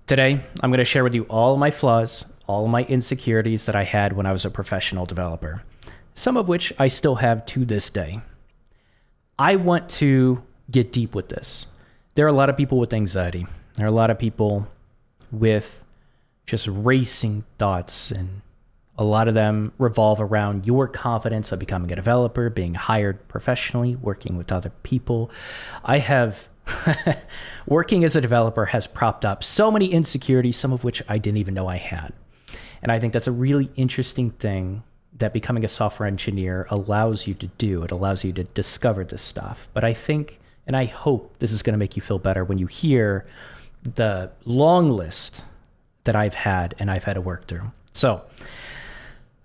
Today, I'm going to share with you all of my flaws, all of my insecurities that I had when I was a professional developer, some of which I still have to this day. I want to get deep with this. There are a lot of people with anxiety. There are a lot of people with just racing thoughts, and a lot of them revolve around your confidence of becoming a developer, being hired professionally, working with other people. I have working as a developer has propped up so many insecurities, some of which I didn't even know I had. And I think that's a really interesting thing that becoming a software engineer allows you to do. It allows you to discover this stuff. But I think, and I hope this is going to make you feel better when you hear the long list that I've had and I've had to work through. So,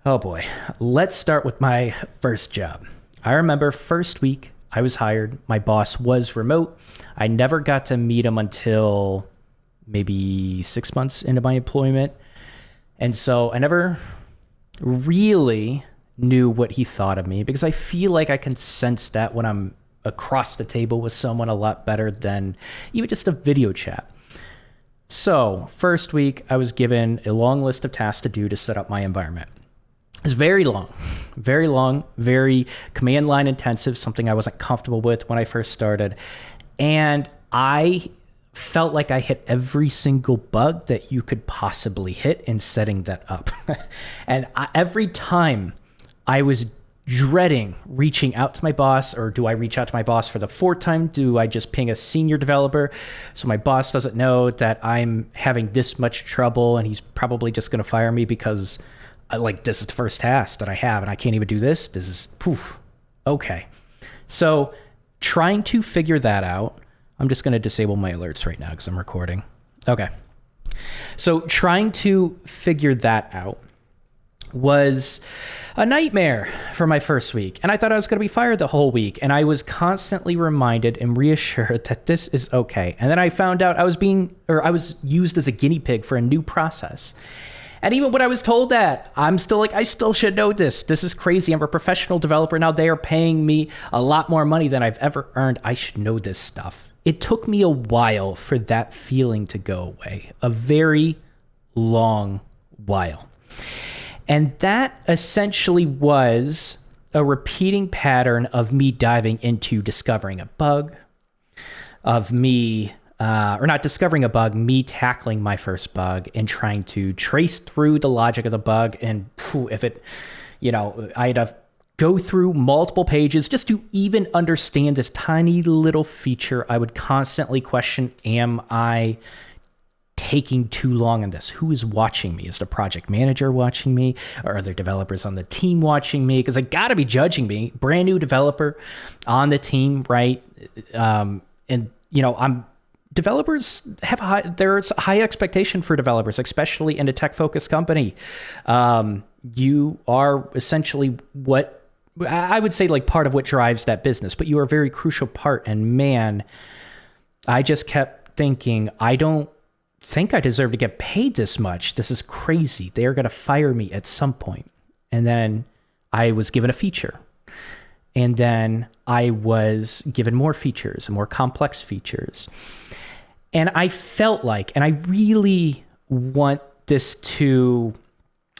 oh boy, let's start with my first job. I remember first week I was hired. My boss was remote. I never got to meet him until maybe 6 months into my employment. And so I never really knew what he thought of me, because I feel like I can sense that when I'm across the table with someone a lot better than even just a video chat. So first week I was given a long list of tasks to do to set up my environment. It was very long, very command line intensive, something I wasn't comfortable with when I first started. And I felt like I hit every single bug that you could possibly hit in setting that up. And every time I was dreading reaching out to my boss, or do I reach out to my boss for the fourth time? Do I just ping a senior developer so my boss doesn't know that I'm having this much trouble and he's probably just going to fire me because this is the first task that I have and I can't even do this? This is, poof. Okay. So trying to figure that out, I'm just going to disable my alerts right now because I'm recording. Okay. So trying to figure that out was a nightmare for my first week. And I thought I was going to be fired the whole week. And I was constantly reminded and reassured that this is okay. And then I found out I was used as a guinea pig for a new process. And even when I was told that, I'm still like, I still should know this. This is crazy. I'm a professional developer now. They are paying me a lot more money than I've ever earned. I should know this stuff. It took me a while for that feeling to go away, a very long while. And that essentially was a repeating pattern of me diving into discovering a bug, of me or not discovering a bug, me tackling my first bug and trying to trace through the logic of the bug. And if it, I had to go through multiple pages just to even understand this tiny little feature. I would constantly question, am I taking too long on this? Who is watching me? Is the project manager watching me? Or are there developers on the team watching me? Because I got to be judging me. Brand new developer on the team, right? Developers have there's a high expectation for developers, especially in a tech-focused company. You are essentially what I would say, like, part of what drives that business, but you are a very crucial part. And man, I just kept thinking, I don't think I deserve to get paid this much. This is crazy. They are going to fire me at some point. And then I was given a feature. And then I was given more features and more complex features. And I felt like, and I really want you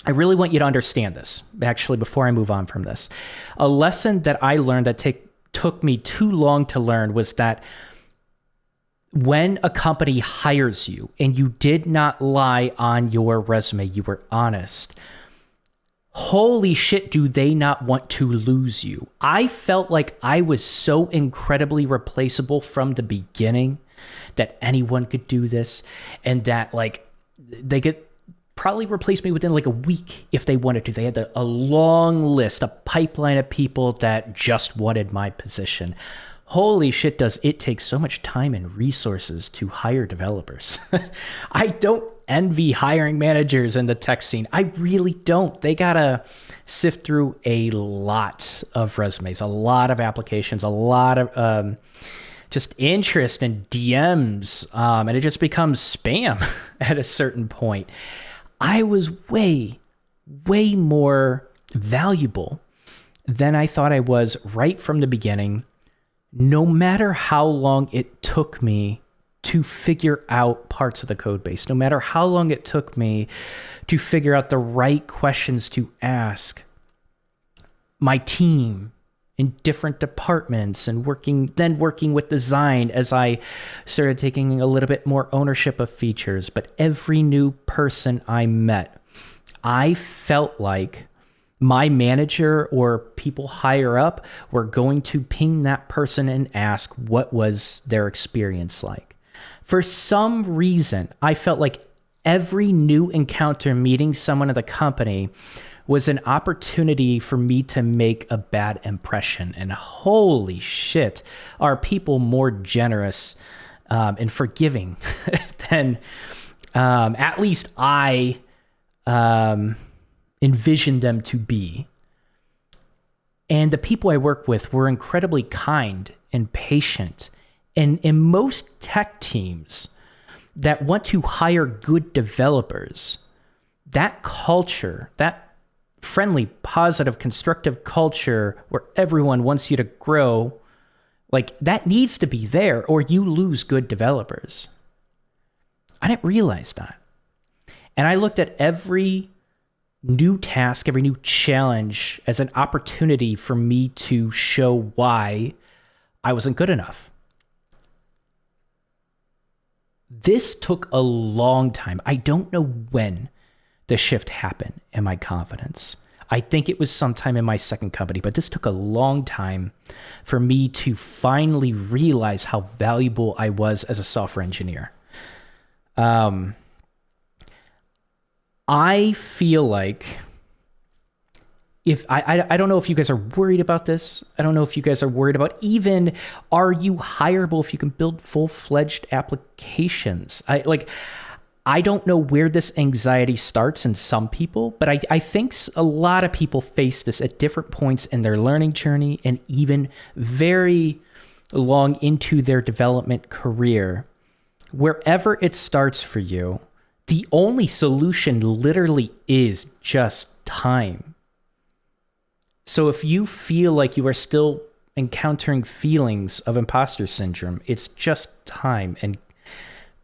to understand this, actually, before I move on from this. A lesson that I learned that took me too long to learn was that when a company hires you and you did not lie on your resume, you were honest, holy shit, do they not want to lose you? I felt like I was so incredibly replaceable from the beginning that anyone could do this, and that they could probably replace me within a week if they wanted to. They had a long list, a pipeline of people that just wanted my position. Holy shit, does it take so much time and resources to hire developers. I don't envy hiring managers in the tech scene. I really don't. They gotta sift through a lot of resumes, a lot of applications, a lot of just interest and DMs, and it just becomes spam at a certain point. I was way more valuable than I thought I was right from the beginning, no matter how long it took me to figure out parts of the code base, no matter how long it took me to figure out the right questions to ask my team in different departments, and working with design as I started taking a little bit more ownership of features. But every new person I met, I felt like my manager or people higher up were going to ping that person and ask what was their experience like. For some reason, I felt like every new encounter meeting someone in the company was an opportunity for me to make a bad impression. And holy shit, are people more generous and forgiving than at least I envisioned them to be. And the people I work with were incredibly kind and patient. And in most tech teams that want to hire good developers, that culture, that friendly, positive, constructive culture where everyone wants you to grow, like that needs to be there, or you lose good developers. I didn't realize that. And I looked at every new task, every new challenge as an opportunity for me to show why I wasn't good enough. This took a long time. I don't know when the shift happened in my confidence. I think it was sometime in my second company, but this took a long time for me to finally realize how valuable I was as a software engineer. I feel like if I don't know if you guys are worried about this. I don't know if you guys are worried about even, are you hireable if you can build full-fledged applications? I don't know where this anxiety starts in some people, but I think a lot of people face this at different points in their learning journey and even very long into their development career. Wherever it starts for you, the only solution literally is just time. So if you feel like you are still encountering feelings of imposter syndrome, it's just time and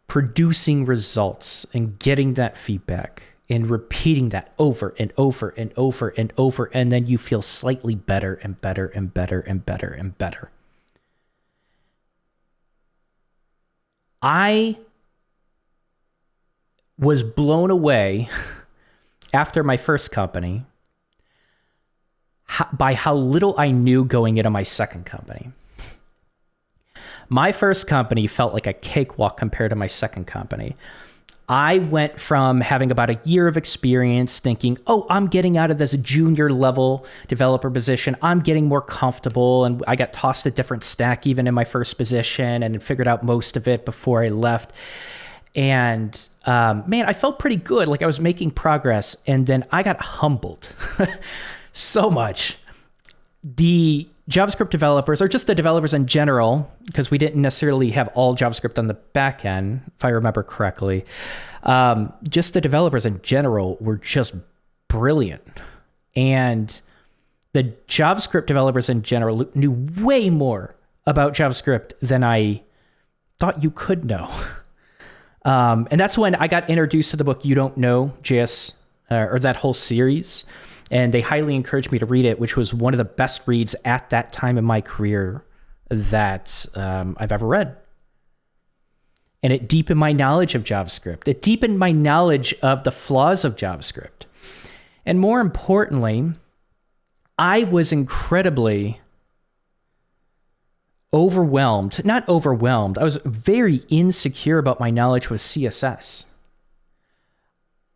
producing results and getting that feedback and repeating that over and over and over and over, and then you feel slightly better and better and better and better and better. I was blown away after my first company by how little I knew going into my second company. My first company felt like a cakewalk compared to my second company. I went from having about a year of experience thinking, oh, I'm getting out of this junior level developer position. I'm getting more comfortable. And I got tossed a different stack even in my first position and figured out most of it before I left. And man, I felt pretty good. Like I was making progress. And then I got humbled so much. The JavaScript developers, or just the developers in general, because we didn't necessarily have all JavaScript on the back end, if I remember correctly, just the developers in general were just brilliant. And the JavaScript developers in general knew way more about JavaScript than I thought you could know. And that's when I got introduced to the book You Don't Know JS, or that whole series. And they highly encouraged me to read it, which was one of the best reads at that time in my career that I've ever read. And it deepened my knowledge of JavaScript. It deepened my knowledge of the flaws of JavaScript. And more importantly, I was incredibly overwhelmed. Not overwhelmed. I was very insecure about my knowledge with CSS.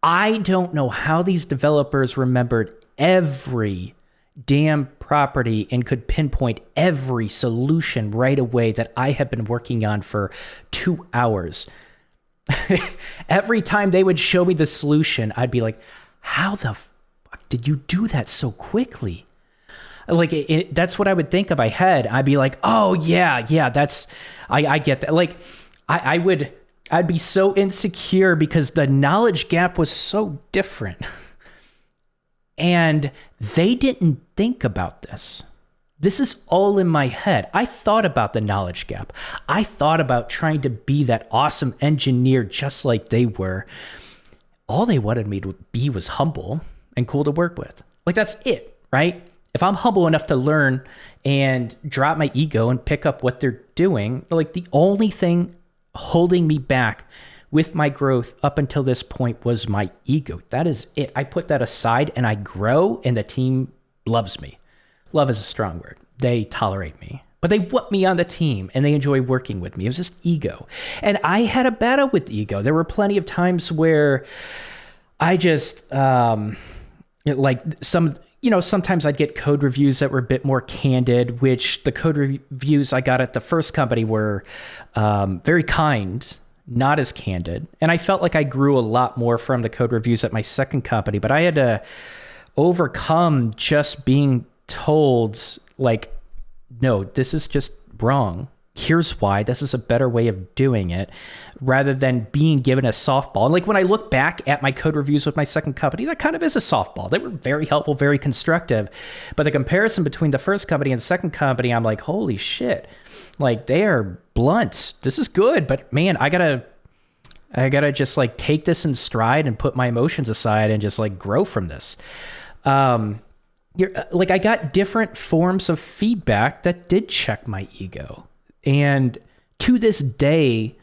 I don't know how these developers remembered every damn property and could pinpoint every solution right away that I have been working on for 2 hours. Every time they would show me the solution, I'd be like, how the fuck did you do that so quickly? Like, that's what I would think in my head. I'd be like, oh, yeah, I get that. Like, I'd be so insecure because the knowledge gap was so different. And they didn't think about this. This is all in my head. I thought about the knowledge gap. I thought about trying to be that awesome engineer just like they were. All they wanted me to be was humble and cool to work with. Like, that's it, right? If I'm humble enough to learn and drop my ego and pick up what they're doing, like, the only thing holding me back with my growth up until this point was my ego. That is it. I put that aside and I grow, and the team loves me. Love is a strong word. They tolerate me, but they want me on the team and they enjoy working with me. It was just ego. And I had a battle with ego. There were plenty of times where I just, sometimes I'd get code reviews that were a bit more candid, which the code reviews I got at the first company were very kind, not as candid. And I felt like I grew a lot more from the code reviews at my second company, but I had to overcome just being told, like, no, this is just wrong. Here's why. This is a better way of doing it, rather than being given a softball. And like, when I look back at my code reviews with my second company, that kind of is a softball. They were very helpful, very constructive. But the comparison between the first company and the second company, I'm like, holy shit, like, they are blunt. This is good, but man, I gotta just like take this in stride and put my emotions aside and just like grow from this. I got different forms of feedback that did check my ego. And to this day,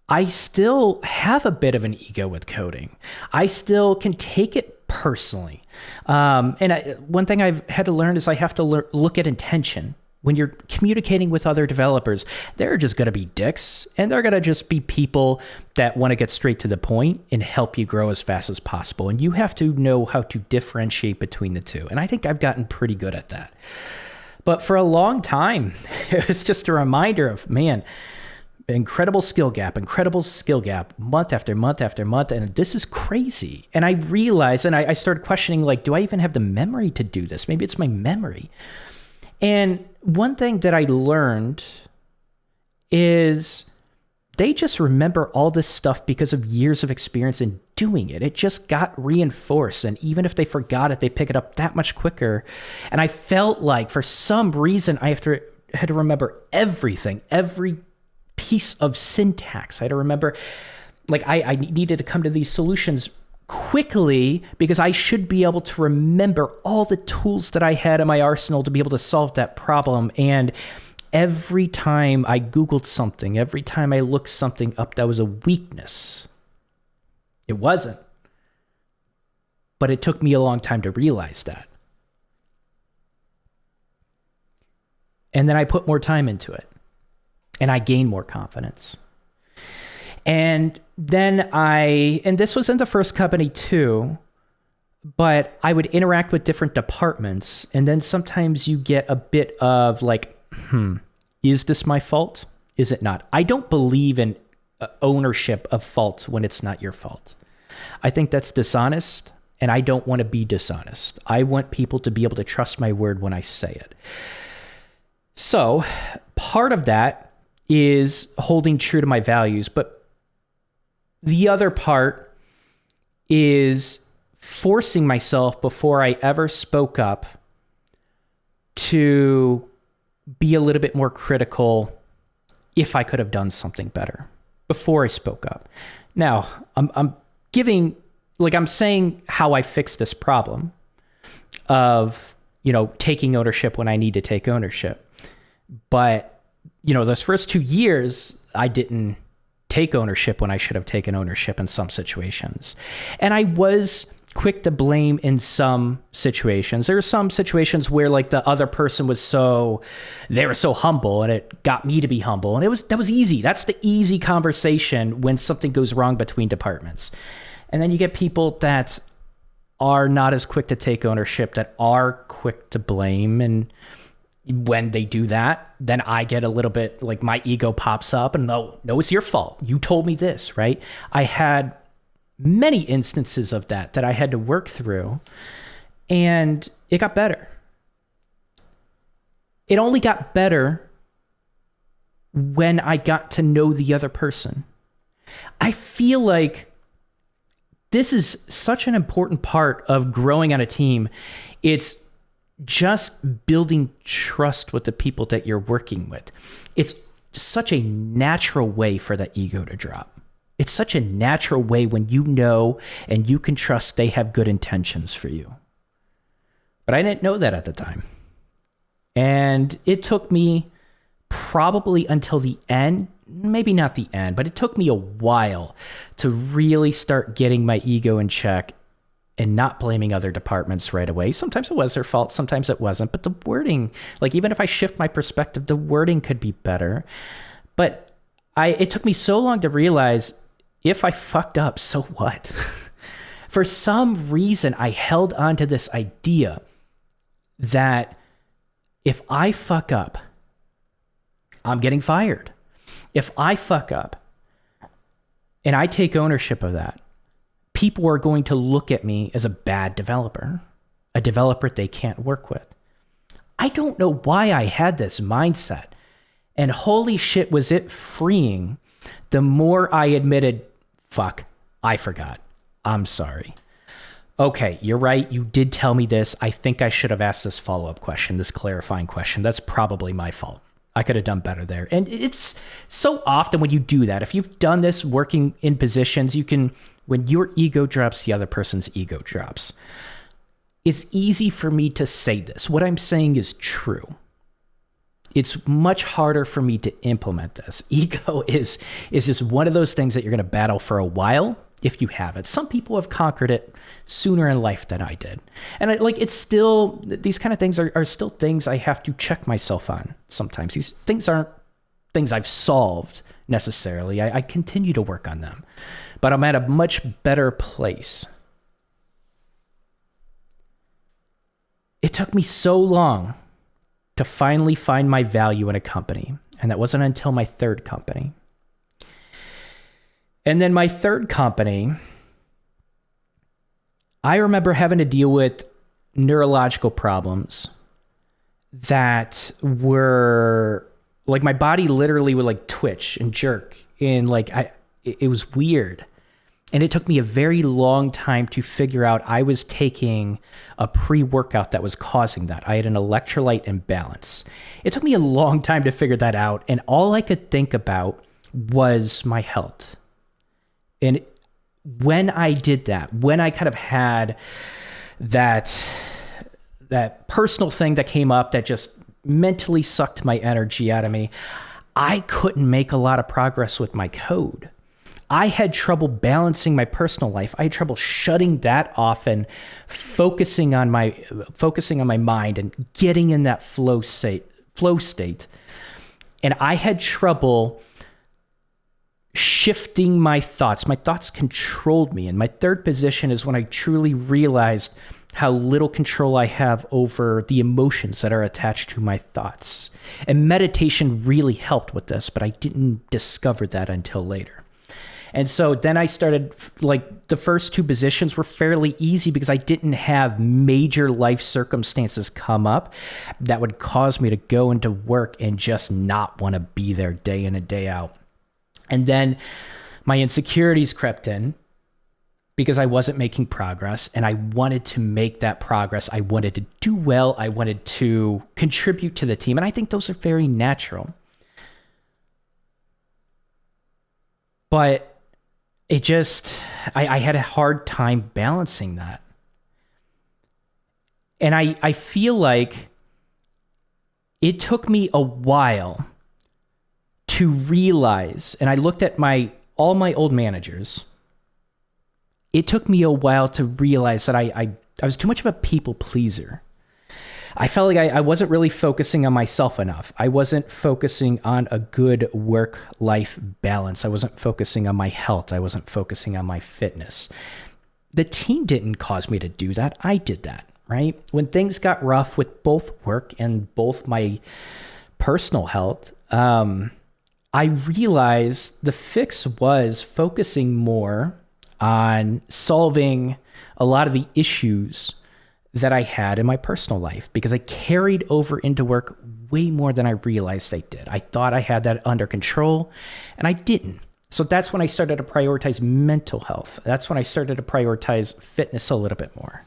I still have a bit of an ego with coding. I still can take it personally. One thing I've had to learn is I have to look at intention. When you're communicating with other developers, they're just going to be dicks, and they're going to just be people that want to get straight to the point and help you grow as fast as possible. And you have to know how to differentiate between the two. And I think I've gotten pretty good at that. But for a long time, it was just a reminder of, man, incredible skill gap, month after month after month. And this is crazy. And I realized, and I started questioning, like, do I even have the memory to do this? Maybe it's my memory. And one thing that I learned is they just remember all this stuff because of years of experience in doing it. It just got reinforced. And even if they forgot it, they pick it up that much quicker. And I felt like for some reason I had to remember everything, every piece of syntax. I had to remember, like, I needed to come to these solutions quickly because I should be able to remember all the tools that I had in my arsenal to be able to solve that problem. And every time I Googled something, every time I looked something up that was a weakness, it wasn't. But it took me a long time to realize that. And then I put more time into it, and I gained more confidence. And then and this was in the first company too, but I would interact with different departments. And then sometimes you get a bit of like, is this my fault? Is it not? I don't believe in ownership of fault when it's not your fault. I think that's dishonest, and I don't want to be dishonest. I want people to be able to trust my word when I say it. So part of that is holding true to my values, but the other part is forcing myself before I ever spoke up to be a little bit more critical if I could have done something better before I spoke up. Now, I'm saying how I fixed this problem of, taking ownership when I need to take ownership. But, those first 2 years, I didn't take ownership when I should have taken ownership in some situations. And I was quick to blame in some situations. There were some situations where like the other person they were so humble, and it got me to be humble. And that was easy. That's the easy conversation when something goes wrong between departments. And then you get people that are not as quick to take ownership, that are quick to blame. And when they do that, then I get a little bit like my ego pops up and no, it's your fault. You told me this, right? I had many instances of that I had to work through, and it got better. It only got better when I got to know the other person. I feel like this is such an important part of growing on a team. It's just building trust with the people that you're working with. It's such a natural way for that ego to drop. It's such a natural way when you know and you can trust they have good intentions for you. But I didn't know that at the time. And it took me probably until the end, maybe not the end, but it took me a while to really start getting my ego in check and not blaming other departments right away. Sometimes it was their fault, sometimes it wasn't. But the wording, like even if I shift my perspective, the wording could be better. But it took me so long to realize if I fucked up, so what? For some reason, I held on to this idea that if I fuck up, I'm getting fired. If I fuck up and I take ownership of that, people are going to look at me as a bad developer, a developer they can't work with. I don't know why I had this mindset. And holy shit, was it freeing the more I admitted, fuck, I forgot. I'm sorry. Okay, you're right. You did tell me this. I think I should have asked this follow-up question, this clarifying question. That's probably my fault. I could have done better there. And it's so often when you do that, if you've done this working in positions, you can, when your ego drops, the other person's ego drops. It's easy for me to say this. What I'm saying is true. It's much harder for me to implement this. Ego is just one of those things that you're going to battle for a while if you have it. Some people have conquered it sooner in life than I did. And it's still, these kind of things are still things I have to check myself on sometimes. These things aren't things I've solved necessarily. I continue to work on them, but I'm at a much better place. It took me so long to finally find my value in a company. And that wasn't until my third company. And then my third company, I remember having to deal with neurological problems that were like my body literally would like twitch and jerk. And it was weird. And it took me a very long time to figure out I was taking a pre-workout that was causing that. I had an electrolyte imbalance. It took me a long time to figure that out. And all I could think about was my health. And when I did that, when I kind of had that personal thing that came up that just mentally sucked my energy out of me, I couldn't make a lot of progress with my code. I had trouble balancing my personal life. I had trouble shutting that off and focusing on my mind and getting in that flow state. And I had trouble shifting my thoughts. My thoughts controlled me. And my third position is when I truly realized how little control I have over the emotions that are attached to my thoughts. And meditation really helped with this, but I didn't discover that until later. And so then I started, the first two positions were fairly easy because I didn't have major life circumstances come up that would cause me to go into work and just not want to be there day in and day out. And then my insecurities crept in because I wasn't making progress and I wanted to make that progress. I wanted to do well. I wanted to contribute to the team. And I think those are very natural. But it just, I had a hard time balancing that. And I feel like it took me a while to realize, and I looked at all my old managers, it took me a while to realize that I was too much of a people pleaser. I felt like I wasn't really focusing on myself enough. I wasn't focusing on a good work-life balance. I wasn't focusing on my health. I wasn't focusing on my fitness. The team didn't cause me to do that. I did that, right? When things got rough with both work and both my personal health, I realized the fix was focusing more on solving a lot of the issues that I had in my personal life because I carried over into work way more than I realized I did. I thought I had that under control and I didn't. So that's when I started to prioritize mental health. That's when I started to prioritize fitness a little bit more.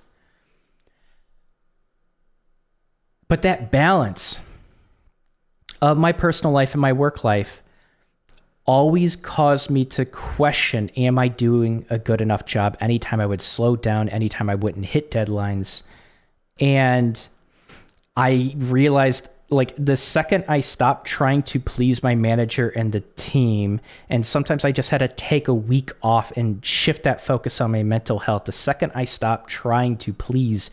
But that balance of my personal life and my work life always caused me to question, am I doing a good enough job? Anytime I would slow down, anytime I wouldn't hit deadlines. And I realized, like, the second I stopped trying to please my manager and the team, and sometimes I just had to take a week off and shift that focus on my mental health. The second I stopped trying to please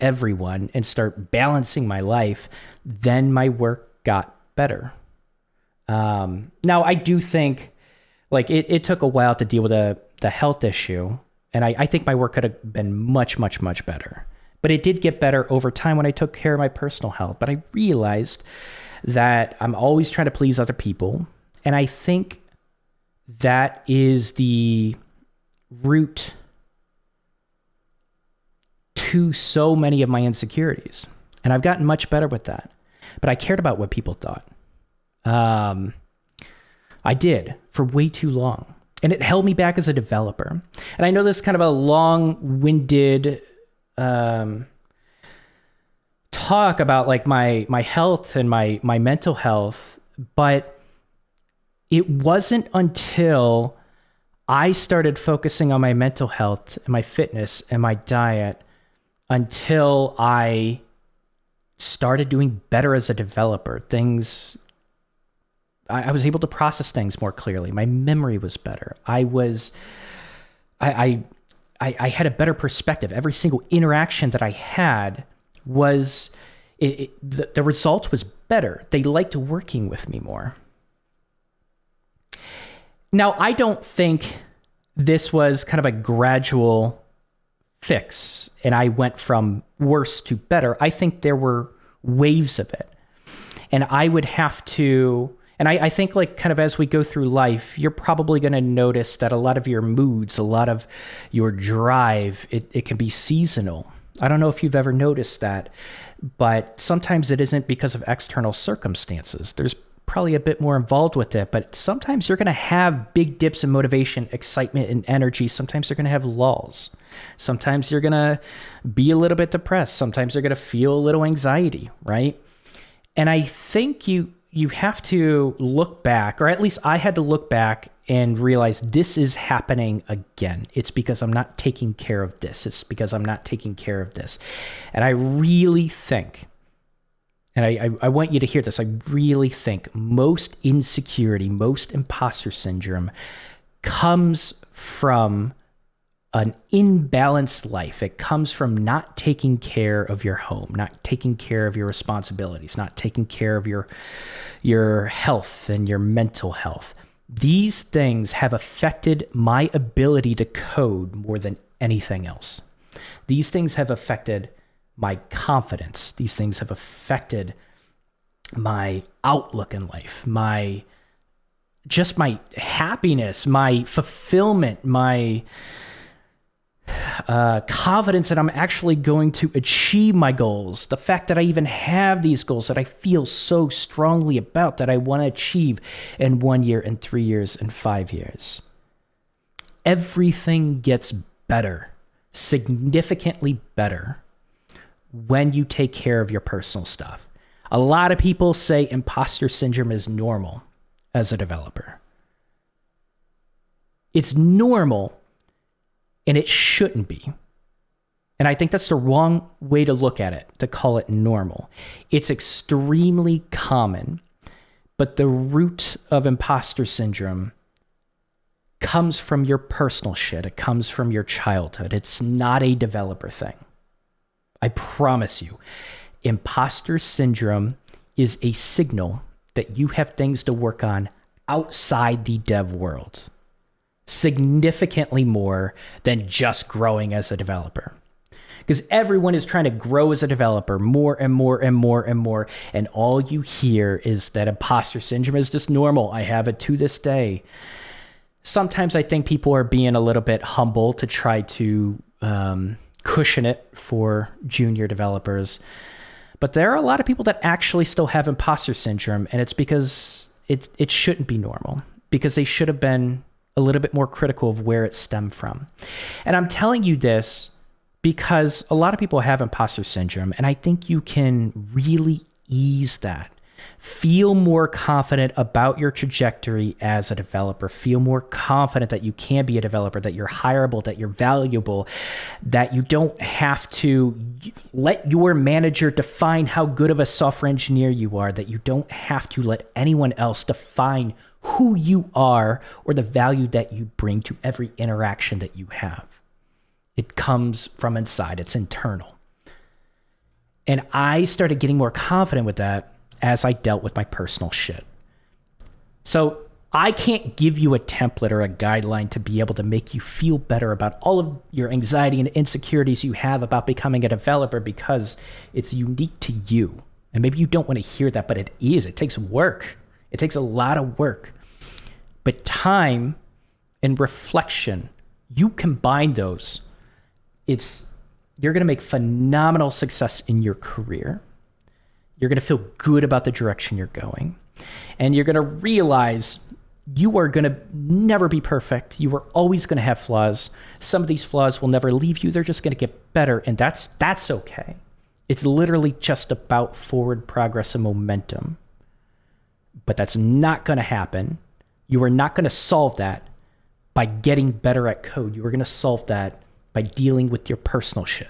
everyone and start balancing my life, then my work got better. Now, I do think, like, it took a while to deal with the health issue, and I think my work could have been much, much, much better. But it did get better over time when I took care of my personal health. But I realized that I'm always trying to please other people, and I think that is the root to so many of my insecurities. And I've gotten much better with that. But I cared about what people thought. I did for way too long, and it held me back as a developer. And I know this is kind of a long-winded talk about, like, my health and my mental health, but it wasn't until I started focusing on my mental health and my fitness and my diet until I started doing better as a developer. I was able to process things more clearly. My memory was better. I had a better perspective. Every single interaction that I had was, the result was better. They liked working with me more. Now, I don't think this was kind of a gradual fix and I went from worse to better. I think there were waves of it. And I would have to, and I think, like, kind of as we go through life, you're probably going to notice that a lot of your moods, a lot of your drive, it can be seasonal. I don't know if you've ever noticed that, but sometimes it isn't because of external circumstances. There's probably a bit more involved with it, but sometimes you're going to have big dips in motivation, excitement, and energy. Sometimes you're going to have lulls. Sometimes you're going to be a little bit depressed. Sometimes you're going to feel a little anxiety, right? And I think you have to look back, or at least I had to look back and realize this is happening again. It's because I'm not taking care of this. It's because I'm not taking care of this. And I really think, and I want you to hear this, I really think most insecurity, most imposter syndrome comes from an imbalanced life. It comes from not taking care of your home, not taking care of your responsibilities, not taking care of your health and your mental health. These things have affected my ability to code more than anything else. These things have affected my confidence. These things have affected my outlook in life, my happiness, my fulfillment, my confidence that I'm actually going to achieve my goals. The fact that I even have these goals that I feel so strongly about that I want to achieve in 1 year, in 3 years, in 5 years. Everything gets better, significantly better, when you take care of your personal stuff. A lot of people say imposter syndrome is normal as a developer. It's normal, and it shouldn't be. And I think that's the wrong way to look at it, to call it normal. It's extremely common, but the root of imposter syndrome comes from your personal shit. It comes from your childhood. It's not a developer thing. I promise you. Imposter syndrome is a signal that you have things to work on outside the dev world. Significantly more than just growing as a developer. Because everyone is trying to grow as a developer more and more and more and more. And all you hear is that imposter syndrome is just normal. I have it to this day. Sometimes I think people are being a little bit humble to try to cushion it for junior developers. But there are a lot of people that actually still have imposter syndrome, and it's because it shouldn't be normal, because they should have been a little bit more critical of where it stemmed from. And I'm telling you this because a lot of people have imposter syndrome, and I think you can really ease that. Feel more confident about your trajectory as a developer. Feel more confident that you can be a developer, that you're hireable, that you're valuable, that you don't have to let your manager define how good of a software engineer you are, that you don't have to let anyone else define who you are or the value that you bring to every interaction that you have. It comes from inside. It's internal. And I started getting more confident with that as I dealt with my personal shit. So I can't give you a template or a guideline to be able to make you feel better about all of your anxiety and insecurities you have about becoming a developer, because it's unique to you. And maybe you don't want to hear that, but it is. It takes work. It takes a lot of work. But time and reflection, you combine those, you're going to make phenomenal success in your career. You're going to feel good about the direction you're going. And you're going to realize you are going to never be perfect. You are always going to have flaws. Some of these flaws will never leave you. They're just going to get better. And that's okay. It's literally just about forward progress and momentum. But that's not going to happen. You are not going to solve that by getting better at code. You are going to solve that by dealing with your personal shit.